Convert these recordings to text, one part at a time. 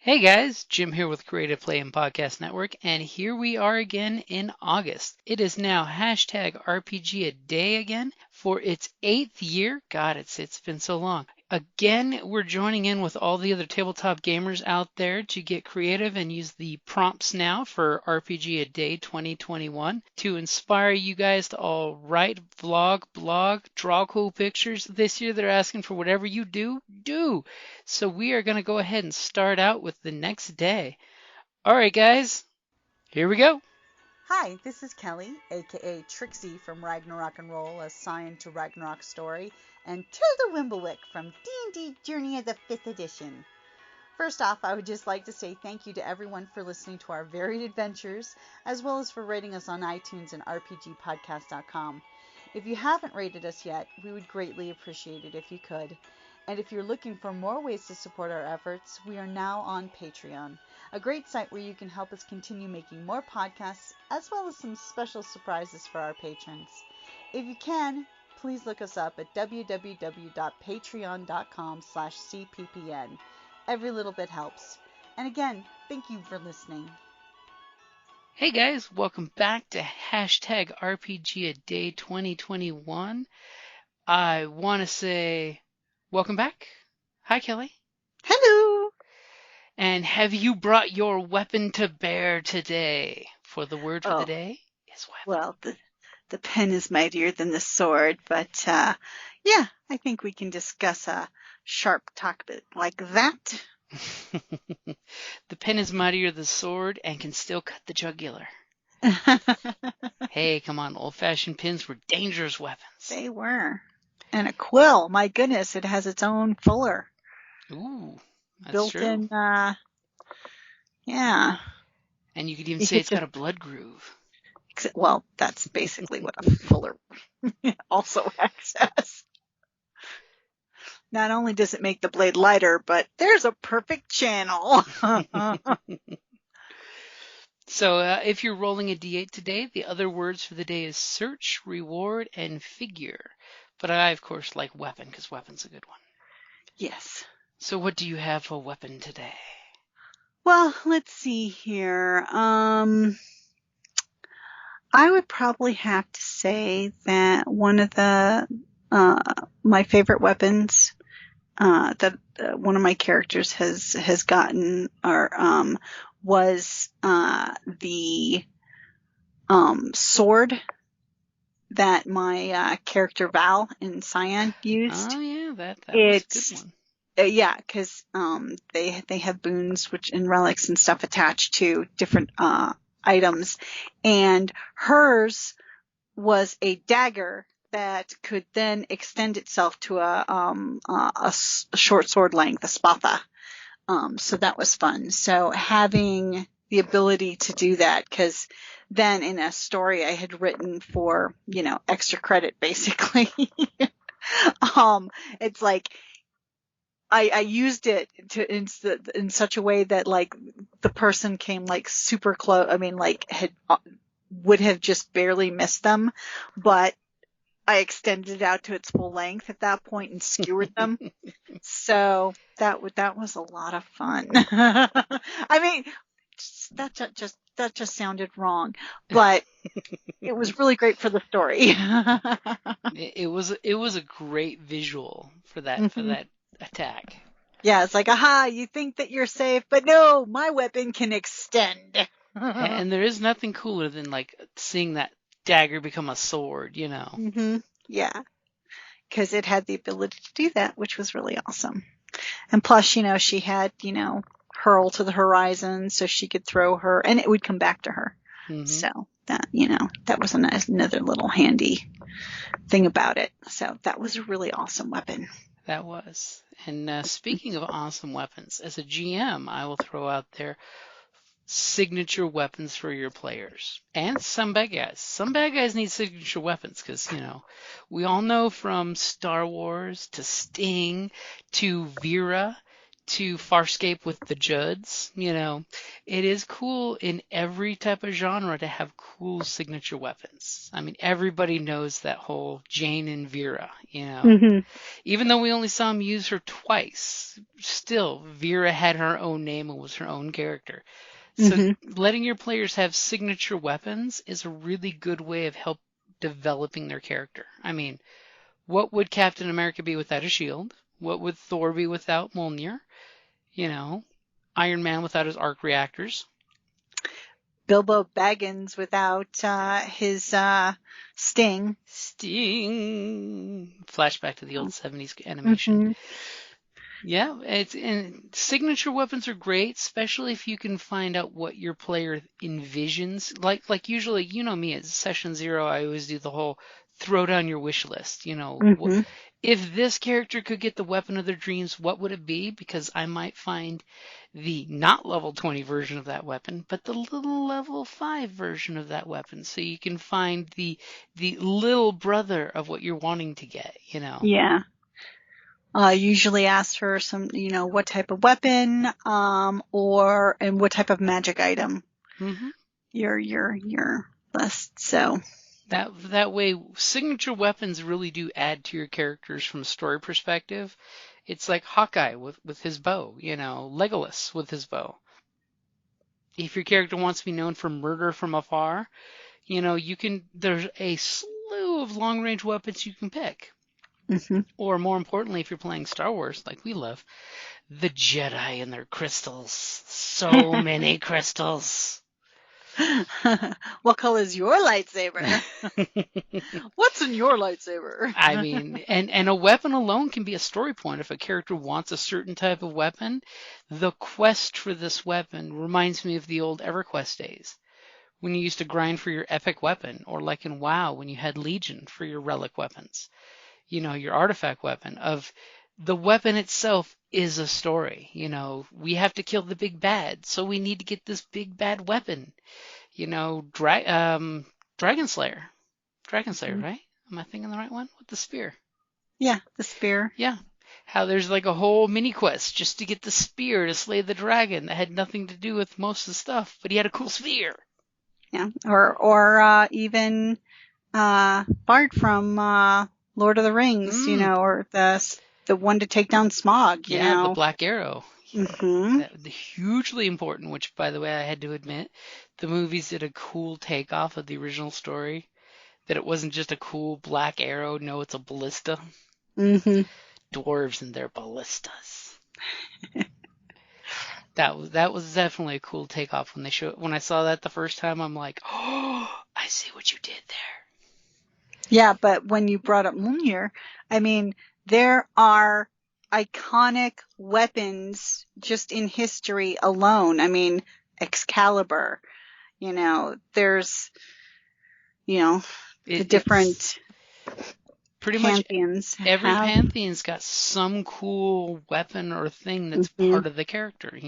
Hey guys, Jim here with Creative Play and Podcast Network, and here we are again in August. It is now hashtag RPGaDay again for its 8th year. God, it's been so long. Again, we're joining in with all the other tabletop gamers out there to get creative and use the prompts now for RPGaDay 2021 to inspire you guys to all write, vlog, blog, draw cool pictures. This year they're asking for whatever you do. So we are going to go ahead and start out with the next day. All right, guys, here we go. Hi, this is Kelly, aka Trixie from Ragnarok and Roll, assigned to Ragnarok Story, and Tilda Wimblewick from D&D Journey of the 5th Edition. First off, I would just like to say thank you to everyone for listening to our varied adventures, as well as for rating us on iTunes and RPGpodcast.com. If you haven't rated us yet, we would greatly appreciate it if you could. And if you're looking for more ways to support our efforts, we are now on Patreon, a great site where you can help us continue making more podcasts, as well as some special surprises for our patrons. If you can, please look us up at www.patreon.com/cppn. Every little bit helps. And again, thank you for listening. Hey guys, welcome back to hashtag RPGaDay 2021. I want to say welcome back. Hi, Kelly. Hello! And have you brought your weapon to bear today? For the word for the day is weapon. Well, the pen is mightier than the sword, but yeah, I think we can discuss a sharp topic like that. The pen is mightier than the sword and can still cut the jugular. Hey, come on, old-fashioned pens were dangerous weapons. They were. And a quill, my goodness, it has its own fuller. Ooh, that's built true. In, yeah. And you could even say it's got a blood groove. Well, that's basically what a fuller also has. Not only does it make the blade lighter, but there's a perfect channel. So if you're rolling a d8 today, the other words for the day is search, reward, and figure. But I, of course, like weapon because weapon's a good one. Yes. So what do you have for weapon today? Well, let's see here. I would probably have to say that one of the my favorite weapons that one of my characters has gotten was the sword that my character Val in Cyan used. Oh yeah, that was a good one. Yeah, because they have boons and relics and stuff attached to different items, and hers was a dagger that could then extend itself to a short sword length, a spatha. So that was fun. So having the ability to do that, because then in a story I had written for, extra credit basically. It's like I used it in such a way that like the person came like super close. I mean, like would have just barely missed them, but I extended it out to its full length at that point and skewered them. So that was a lot of fun. I mean, that just sounded wrong, but it was really great for the story. It was a great visual for that attack. Yeah, it's like, aha, you think that you're safe, but no, my weapon can extend. And there is nothing cooler than like seeing that dagger become a sword, Mm-hmm. Yeah, because it had the ability to do that, which was really awesome. And plus, she had, hurl to the horizon, so she could throw her, and it would come back to her. Mm-hmm. So that, that was another little handy thing about it. So that was a really awesome weapon. That was. And speaking of awesome weapons, as a GM, I will throw out there signature weapons for your players. And some bad guys. Some bad guys need signature weapons because, we all know from Star Wars to Sting to Vera to Farscape with the Judds, it is cool in every type of genre to have cool signature weapons. I mean, everybody knows that whole Jane and Vera, Even though we only saw him use her twice, still, Vera had her own name and was her own character. So letting your players have signature weapons is a really good way of help developing their character. I mean, what would Captain America be without a shield? What would Thor be without Mjolnir? Iron Man without his arc reactors. Bilbo Baggins without his sting. Flashback to the old 70s animation. Yeah, and signature weapons are great, especially if you can find out what your player envisions. Like usually, me, at session 0, I always do the whole throw down your wish list. If this character could get the weapon of their dreams, what would it be? Because I might find the not level 20 version of that weapon, but the little level 5 version of that weapon. So you can find the little brother of what you're wanting to get, Yeah. Usually ask for some, what type of weapon, and what type of magic item. Your list. So that way, signature weapons really do add to your characters from a story perspective. It's like Hawkeye with his bow, Legolas with his bow. If your character wants to be known for murder from afar, there's a slew of long range weapons you can pick. Or more importantly, if you're playing Star Wars like we love, the Jedi and their crystals. So many crystals. What color is your lightsaber? What's in your lightsaber? I mean, and a weapon alone can be a story point. If a character wants a certain type of weapon, the quest for this weapon reminds me of the old EverQuest days, when you used to grind for your epic weapon, or like in WoW when you had Legion for your relic weapons. Your artifact weapon. Of the weapon itself is a story. We have to kill the big bad, so we need to get this big bad weapon. Dragon Slayer, right? Am I thinking the right one? With the spear. Yeah, the spear. Yeah. How there's like a whole mini quest just to get the spear to slay the dragon that had nothing to do with most of the stuff, but he had a cool spear. Yeah, or even Bard from Lord of the Rings, or the one to take down Smog. The Black Arrow. Hugely important, which, by the way, I had to admit, the movies did a cool takeoff of the original story. That it wasn't just a cool black arrow. No, it's a ballista. Dwarves and their ballistas. That was definitely a cool takeoff when I saw that the first time. I'm like, oh, I see what you did there. Yeah, but when you brought up Mjolnir, I mean, there are iconic weapons just in history alone. I mean, Excalibur, there's, the different pretty pantheons. Much every pantheon's got some cool weapon or thing that's part of the character,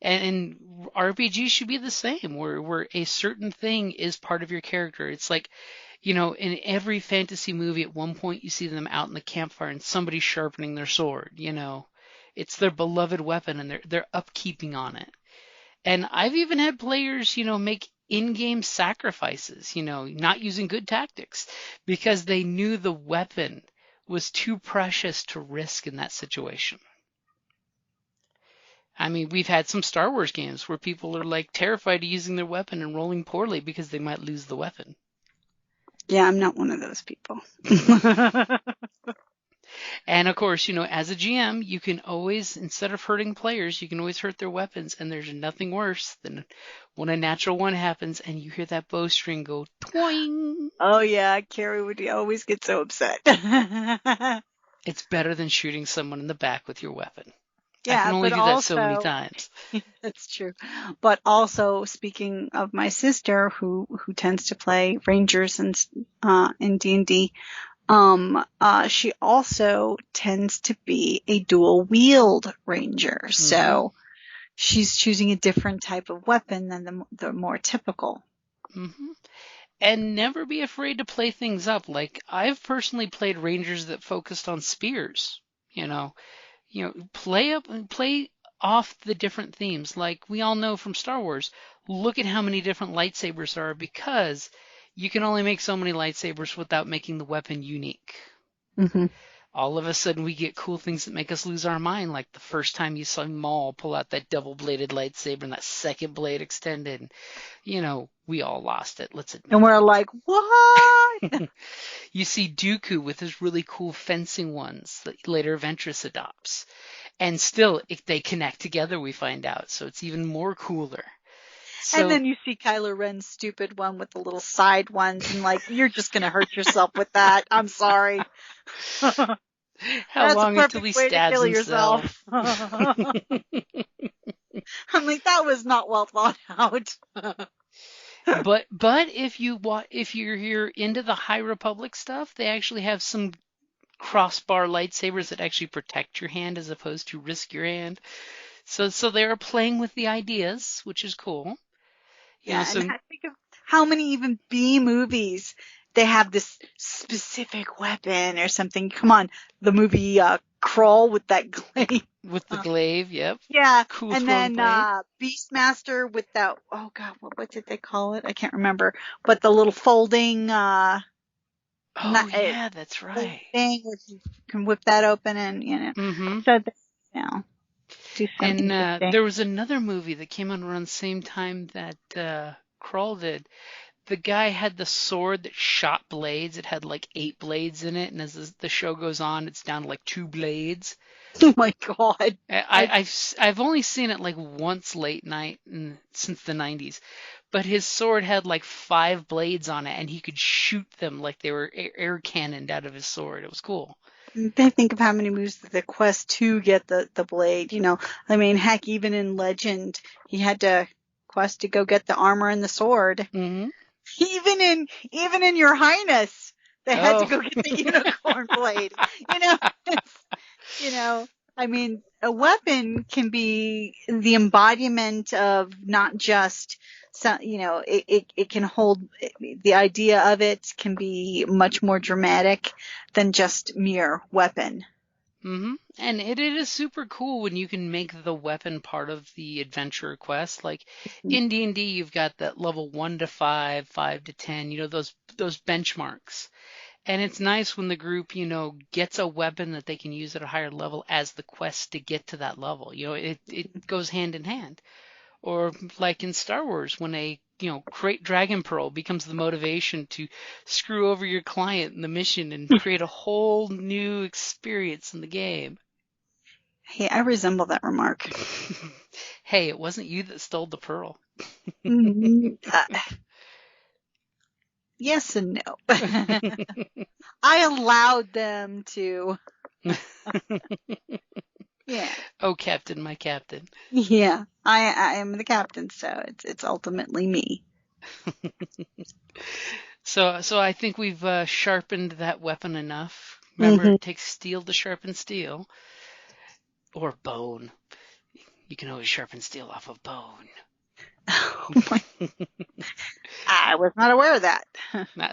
And RPG should be the same, where a certain thing is part of your character. It's like, in every fantasy movie, at one point you see them out in the campfire and somebody's sharpening their sword. It's their beloved weapon and they're upkeeping on it. And I've even had players, make in-game sacrifices, not using good tactics, because they knew the weapon was too precious to risk in that situation. I mean, we've had some Star Wars games where people are like terrified of using their weapon and rolling poorly because they might lose the weapon. Yeah, I'm not one of those people. And of course, as a GM, you can always, instead of hurting players, you can always hurt their weapons. And there's nothing worse than when a natural one happens and you hear that bowstring go twing. Oh yeah, Carrie would always get so upset. It's better than shooting someone in the back with your weapon. Yeah, I can only do that so many times. That's true. But also, speaking of my sister, who tends to play Rangers in D&D, she also tends to be a dual wield ranger. So she's choosing a different type of weapon than the more typical. And never be afraid to play things up. Like, I've personally played rangers that focused on spears. Play off the different themes. Like we all know from Star Wars, look at how many different lightsabers there are because you can only make so many lightsabers without making the weapon unique. Mm-hmm. All of a sudden we get cool things that make us lose our mind, like the first time you saw Maul pull out that double-bladed lightsaber and that second blade extended. We all lost it, let's admit And we're like, what? it. You see Dooku with his really cool fencing ones that later Ventress adopts. And still, they connect together, we find out. So it's even more cooler. And then you see Kylo Ren's stupid one with the little side ones, and like, you're just going to hurt yourself with that. I'm sorry. How long until he stabs himself? I'm like, that was not well thought out. But if you're into the High Republic stuff, they actually have some crossbar lightsabers that actually protect your hand as opposed to risk your hand. So they are playing with the ideas, which is cool. And think of how many even B movies they have this specific weapon or something. Come on, the movie Crawl with that glaive. With the glaive, yep. Yeah, cool. And then Beastmaster with that. Oh God, what did they call it? I can't remember. But the little folding. Yeah, that's right. Thing where you can whip that open and Mm-hmm. So do something. And there was another movie that came out around the same time that Crawl did. The guy had the sword that shot blades. It had like 8 blades in it, and as the show goes on, it's down to like 2 blades. Oh my God! I've only seen it like once late night since the 90s, but his sword had like 5 blades on it, and he could shoot them like they were air cannoned out of his sword. It was cool. They think of how many movies the quest to get the blade. I mean, heck, even in Legend, he had to quest to go get the armor and the sword. Mm-hmm. Even in Your Highness, they had to go get the unicorn blade. I mean, a weapon can be the embodiment of not just, it can hold, the idea of it can be much more dramatic than just mere weapon. Mm-hmm. And it is super cool when you can make the weapon part of the adventure quest. Like in D&D, you've got that level 1 to 5, 5 to 10, those benchmarks. And it's nice when the group, gets a weapon that they can use at a higher level as the quest to get to that level. It goes hand in hand. Or like in Star Wars, when a create Dragon Pearl becomes the motivation to screw over your client in the mission and create a whole new experience in the game. Hey, I resemble that remark. Hey, it wasn't you that stole the pearl. Yes and no. I allowed them to. Yeah. Oh, Captain, my captain. Yeah, I am the captain, so it's ultimately me. So I think we've sharpened that weapon enough. Remember, It takes steel to sharpen steel. Or bone. You can always sharpen steel off of bone. Oh my. I was not aware of that.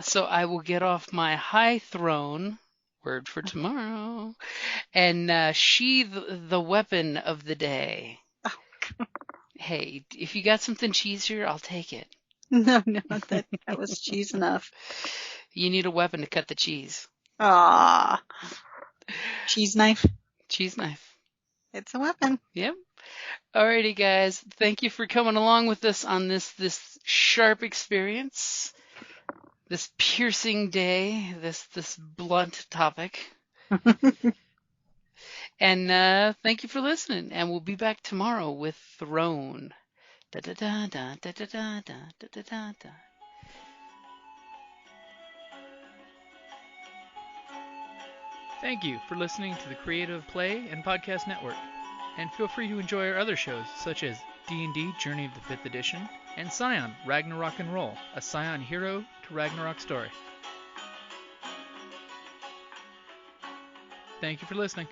So I will get off my high throne, word for tomorrow, and sheathe the weapon of the day. Oh, hey, if you got something cheesier, I'll take it. No, that was cheese enough. You need a weapon to cut the cheese. Ah, cheese knife. Cheese knife. It's a weapon. Yep. Alrighty, guys. Thank you for coming along with us on this sharp experience, this piercing day, this blunt topic. And thank you for listening. And we'll be back tomorrow with Throne. Da da da da da da da da da da da. Thank you for listening to the Creative Play and Podcast Network. And feel free to enjoy our other shows, such as D&D Journey of the 5th Edition and Scion Ragnarok and Roll, a Scion hero to Ragnarok story. Thank you for listening.